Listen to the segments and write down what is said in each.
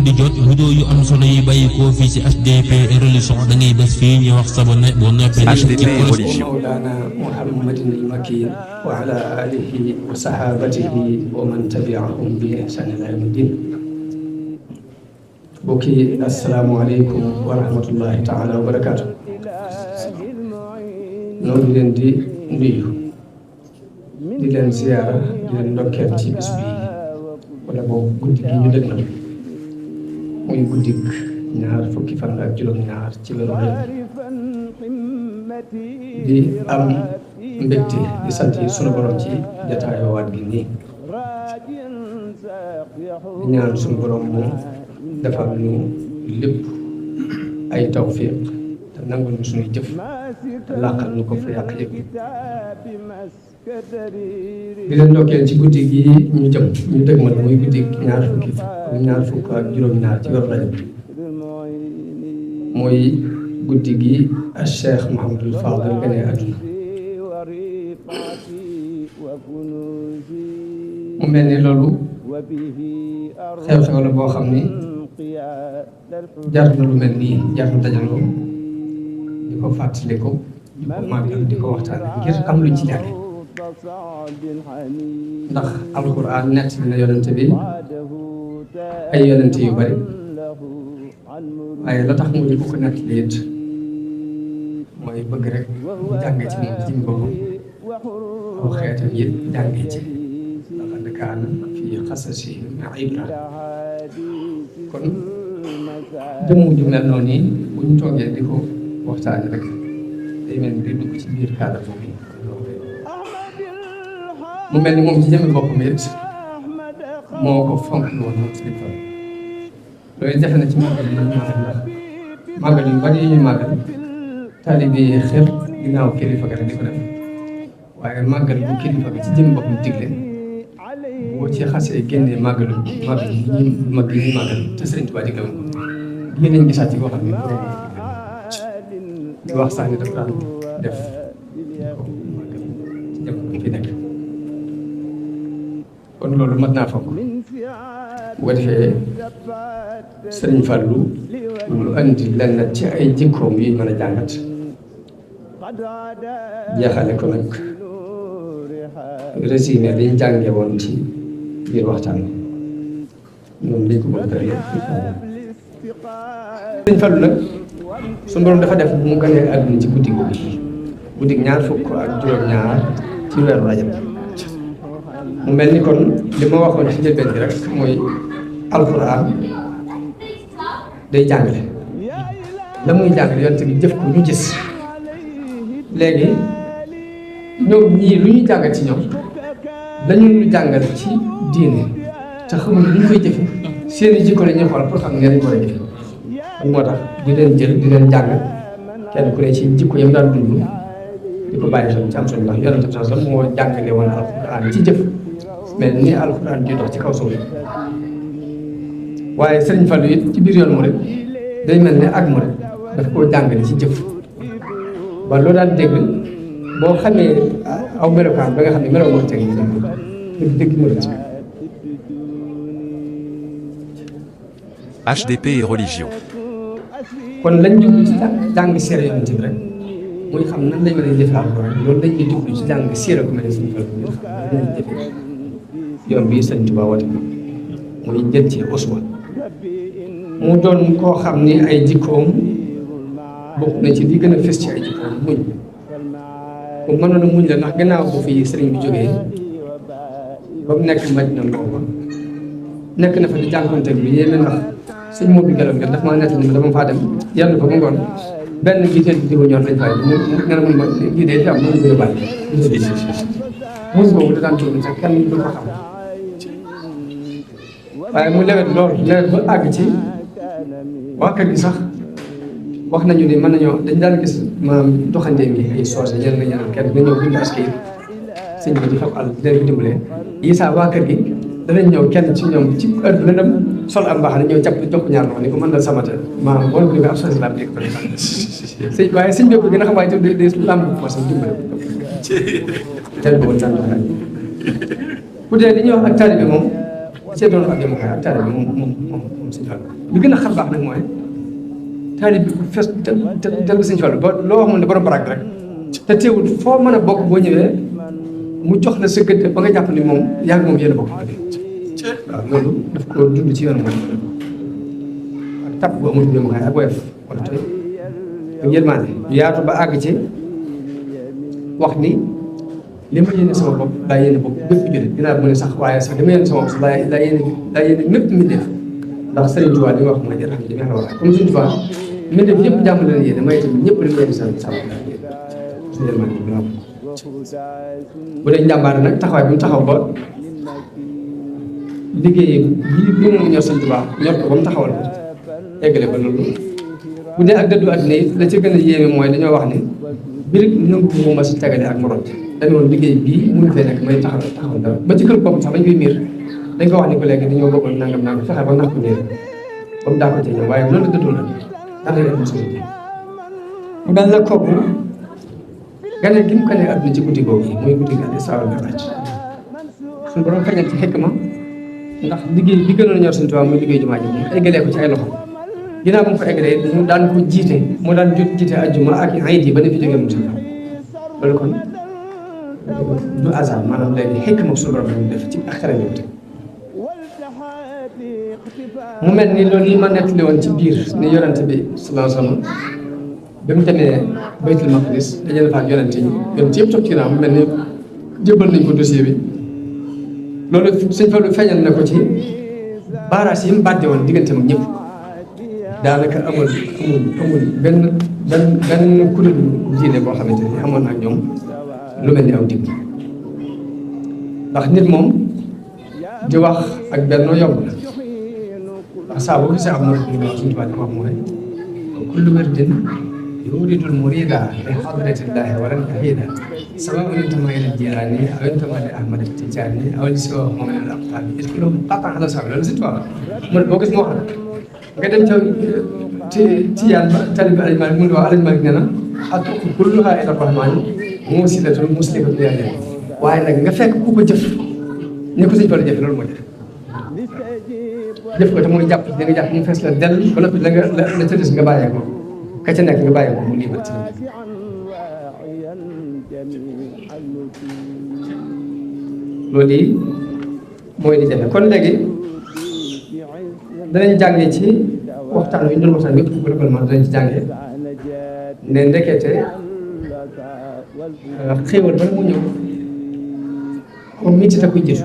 di jot vidéo yu am solo yi bàyyi koo fii ci HDP religion da ngay bés fii ñu wax sabone boo noppee HDP wa religion. mawlana muhammadin al-makin wa ala alihi wa sahabatihi wa man tabi'ahum bi ihsan ila yawmi din. bokki asalaamaaleykum wa rahmatullahi taala wa barakaatu. noo ngi leen di nuyu di leen ziyaara di leen ndokkeel ci bis bi wala boobu guddi gi ñu dëgg na muy guddi ñaar fukki fan ak juróom-ñaar ci weeru Rajab di am mbégte di sant sunu borom ci jataayoo waat gi nii di ñaan sunu borom mu defal ñu lépp ay tawfiq te nangul ñu suñuy jëf te làqal ñu ko fa yàq yëpp. di leen ndokkeel ci guddi gi ñu jëm ñu dëgmal muy guddi ñaar fukk ak juróom-ñaar ci weeru Rajab mooy guddi gi ak Cheikh Mouhamadul Fadel gane àdduna. mu mel ni loolu xew-xew la boo xam ni jar na lu mel nii jar na dajaloo di ko fàttaliku di ko màggal di ko waxtaane ngir am luñ ci jànge ndax alxuraan nett dina yonente bi ay yonente yu bari waaye la tax mu di ko nett li it mooy bëgg rek mu jànge ci moom ci boppam aw xeetam yëpp jànge ci laqad kaana fii qasasihim ibra. kon jëmm ju mel noonu nii bu ñu toogee di ko waxtaane rek day mel ni day dugg ci biir cadre boobu mu mel ni moom ci jëmmi boppam it moo ko fonk woon moom Sëriñ Fall. loolu jafe na ci màggal yi ñu màggal ndax màggal yu bari yi ñuy màggal taalibe yi xër ginnaaw kilifa ga rek di ko def waaye màggal bu kilifa ga ci jëmmi boppam digle boo ci xasee génnee màggal yi ñuy màggal te Sëriñ Tuubaa digle woon ko lii lañ gisaat ci koo xam ne di wax sax ni dafa daan def ci jamono fi nekk. kon loolu mat naa foog bu ko defee Sëriñ Fallu lu andi lenn ci ay jikkoom yi mën a jàngat jeexale ko nag résumé liñ jànge woon ci biir waxtaan noonu lañ ko bëgg a Sëriñ Fallu nag suñu borom dafa def mu gënee àdduna ci guddi ñaar fukk ak juróom-ñaar ci weeru Rajab. mu mel ni kon li ma waxoon ci njëlbeen bi rek mooy alxuraan day jàngale la muy jàngale yonte bi jëf ko ñu gis léegi ñoom ñii lu ñuy jàngal ci ñoom dañu ñu jàngal ci diine te xamul lu ñu koy jëfe seeni jikko la ñuy xool pour xam ne dañ ko war a jëfe kon moo tax di leen jël di leen jàng kenn ku ne ci jikko yam daan dund di ko bàyyi xel ci am solo ndax yonente bi sax moo jàngale woon alxuraan ci jëf mel ni alxuraan di dox ci kaw suuf waaye Sëriñ Fallu it ci biir yoon murid day mel ne ak murid daf koo jàngale ci jëf ba loo daan dégg boo xamee aw melokaan ba nga xam ne meloo moo teg dëgg murid. HDP et religion. kon lañ jublu ci jàng seere yonente bi rek muy xam nan lañ mën a jëfe alxuraan loolu dañ koy jublu ci jàng seere ko mel ne Sëriñ Fallu dañ jëfe yoon bii Sëriñ Tuubaa woote muy jël ci uswa mu doon koo xam ni ay jikkoom bokk na ci li gën a fës ci ay jikkoom muñ ku mënoon a muñ la ndax gannaaw bu fi sëriñ bi jógee ba mu nekk Madina booba nekk na fa di jànkonte bi yéeme ndax sëñ Moodu Gelaw ngeen daf maa nekk ni dama faa dem yenn fa ba ngoon benn giseel bi diwa ñor lañ fay mu ne ma lii de fi am mënu ko yóbbaale muñ boobu da daan tudd sax kenn du ko xam waaye mu lewet lool lewet ba àgg ci waa kër gi sax wax nañu ni mën nañoo dañ daan gis maanaam doxandéem yi ay soose ñenn nga ñeneen kenn nga ñëw bind askay sëñ bi di fab àll di leen dimbale yi saa waa kër gi danañ ñëw kenn ci ñoom ci heure bi la dem sol am mbaax na ñëw jàpp jox ko ñaar loxo ni ko mën dal samata maanaam boo ko ab soose laa dégg ko sëñ waaye sëñ bi ko gën a xam waaye tam day làmb ko sax dimbale tel boobu tànn ku dee li ñuy wax ak taalibe moom cee doon ak yemukaay ak taalibe bi moom Sëñ Fallu li gën a xam baax nag mooy taalibe bi fes tel bi Sëñ Fallu ba loo wax moom ne borom baraag rek te teewul foo mën a bokk boo ñëwee mu jox la sa gëdd ba nga jàpp ni moom yaa ngi moom yéen a bokk waaw loolu daf ko dund ci yoonu moom ak tàpp bu amul yemukaay ak woyof wala tey ak yërmande yaatu ba àgg ci wax ni li ma yéene sama bopp daa yéene bopp bépp jullit dinaa mu ne sax waaye sax li ma yéene sama bopp sax daa yéene mépp mbindeef ndax Sëriñ Tuubaa li wax mooy jërëjëf li ma wax comme Sëriñ Tuubaa mbindeef yëpp jàmm leen yéene may tamit ñëpp li ma yéene sa yërmande bi am bu dee njàmbaar nag taxawaay bi mu taxaw ba liggéey bi mu ñor Sëriñ Tuubaa ñor ko ba mu taxawal ko eggale ba loolu bu dee ak dëddu àddina yi la ci gën a yéeme mooy dañoo wax ni birig nangu mu ma si tegale ak morom dañu woon liggéey bii mënu fee nekk may taxaw dara ba ci kër boppam sax dañ koy miir dañ ko wax ni ko léegi dañoo bëggoon nangam fexe ba nax ko néer ba mu daa ko ci ñoom waaye loolu la dëddu na dax la leen solo mu daal la kooku ganee gi mu ganee àdduna ci guddi googu yi muy guddi gi àddina sawal nga wàcc suñu borom feeñal ci xekk ma ndax liggéey bi gënoon a ñor Sëñ Tuubaa muy liggéey jumaa ji mu eggalee ko ci ay loxo ginnaaw ba mu fa eggalee mu daan ko jiite mu daan jiite ajjuma ak ayit yi ba ne fi jógee mu Sëñ Tuubaa loolu kon du hasard maanaam léegi xekk ma suñu borom la def ci ak xarañ te mu mel ni loolu yi ma nettali woon ci biir ni yonente bi sallallahu alayhi wa sallam ba mu demee Baytul Maqdis dajale fa ak yonente yëpp toog ci ginnaaw mu mel ni jëbbal nañ ko dossier bi loolu Sëñ Fallu feeñal na ko ci baaraas yi mu bàdde woon diggante mag ñëpp daanaka amul benn kuréel diine boo xamante ni amoon na ak ñoom lu mel ni aw digg ndax nit moom di wax ak bennoo yomb la ndax saa boo gisee am na lu wax suñu tubaab di wax mooy kullu wirdin yuridul murida li hadratillahi walan yahida سواء انتمى الى الجيراني او انتمى لاحمد التجاني او لسوى من الاقطاب يدخلهم قطعا على سبيل ولا ست واحد من بوكس مو nga dem ci yàlla talibi alimalik mu ne waaw alimalik nee na atuq kulluha ila rahmani musilatun muslihatun yàlla waaye nag nga fekk ku ko jëf ne ko Sëñ Fallu jëf loolu moo jëf ko te mooy jàpp da nga jàpp mu fees la del ba noppi la ca des nga bàyyee ko ka ca nekk nga bàyyee ko mu liibat ci loolu yi mooy li jafe kon léegi danañ jàngee ci waxtaan wi ñu doon waxtaan yëpp globalement danañ ci jàngee ne ndekete xéewal bala mu ñëw comme métti ta koy jiitu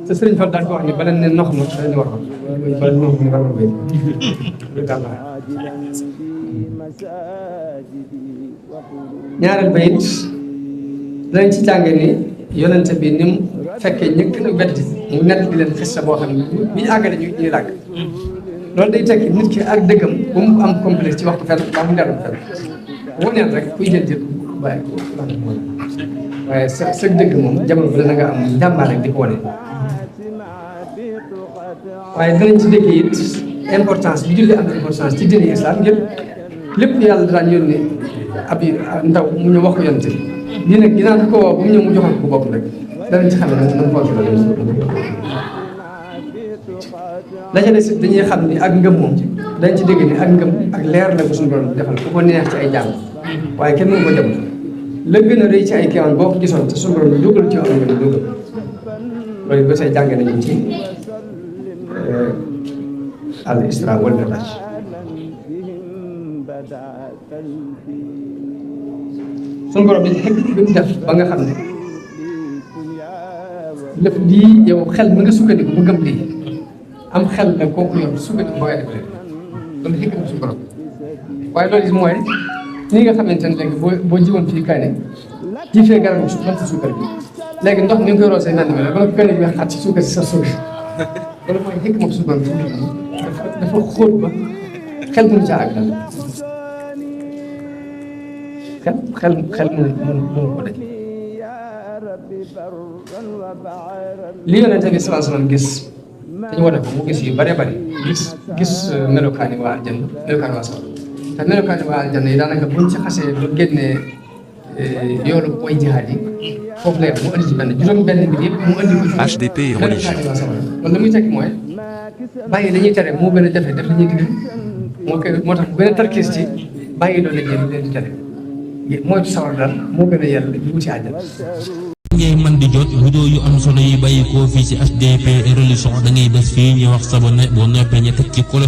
te Sëriñ Fall daal ko wax ni bala ne nox ma dañu war bala nox ma war bay lu tàmbaa ñaareel ba it danañ ci jàngee ni yonente bi ni mu fekkee ñëkk na wetti mu nett di leen xista boo xam ne bi ñu àggale ñuy làgg loolu day tekki nit ki ak dëggam bu mu am complexe ci waxtu fenn ba mu dellu fenn waneen rek kuy jël jël bàyyi ko waaye sa dëgg moom jamono bi dana nga am njàmbaar rek di ko wane waaye danañ ci dégg it importance bi julli am importance ci diine islam ngir lépp yàlla daan yónni ab ndaw mu ñu wax ko yonente bi lii nag ginnaaw ko woo bu mu ñëw mu joxal ko bopp rek danañ ci xam ne nag fonk la ca des dañuy xam ni ak ngëm moom dañ ci dégg ni ak ngëm ak leer la ko suñu borom defal ku ko neex ci ay jàmm waaye kenn mënu ko jëm la gën a rëy ci ay kéemaan boo ko gisoon te suñu borom dugal ci am ngëm dugal loolu ba tey jàngee nañu ci al isra wal mi'raj suñu borom bi xekk bi mu def ba nga xam ne lépp lii yow xel mi nga sukkandiku bu gëm lii am xel la kooku yor sukkandiku ba ngay def léegi loolu xekk na suñu borom waaye loolu it mooy ni nga xamante ne léegi boo jiwoon fii kaane ji fee garabu su mën si suukar bi léegi ndox mi nga koy roosee naan ba nga kaane bi xaat si suukar si sa suukar loolu mooy xekk moom suñu borom dafa xóot ba xel mënu caa àgg xel mënu ko daj li yonente bi sallallahu alayhi wasallam gis dañu wane ko mu gis yu bëree bëri gis melokaani waa aljanna melokaani waa sawara te melokaani waa aljanna yi daanaka buñ ci xasee ba génnee yoolu booy jihaad yi foofu lay mu indi ci benn juróom-benn mbir yëpp mu indi ko ci HDP et religion. loolu la muy tekki mooy bàyyi dañuy tere moo gën a jafe def dañuy digal moo tax bu gën a tarkiis ci bàyyi loolu la ñuy leen di tere mooy sawar daal moo gën a yàlla di wuti àjjana. ngay man di jot vidéo yu am solo yi bàyyi koo fii ci HDP et religion da ngay bés fii ñu wax sabonné boo noppee ñu teg ci cloche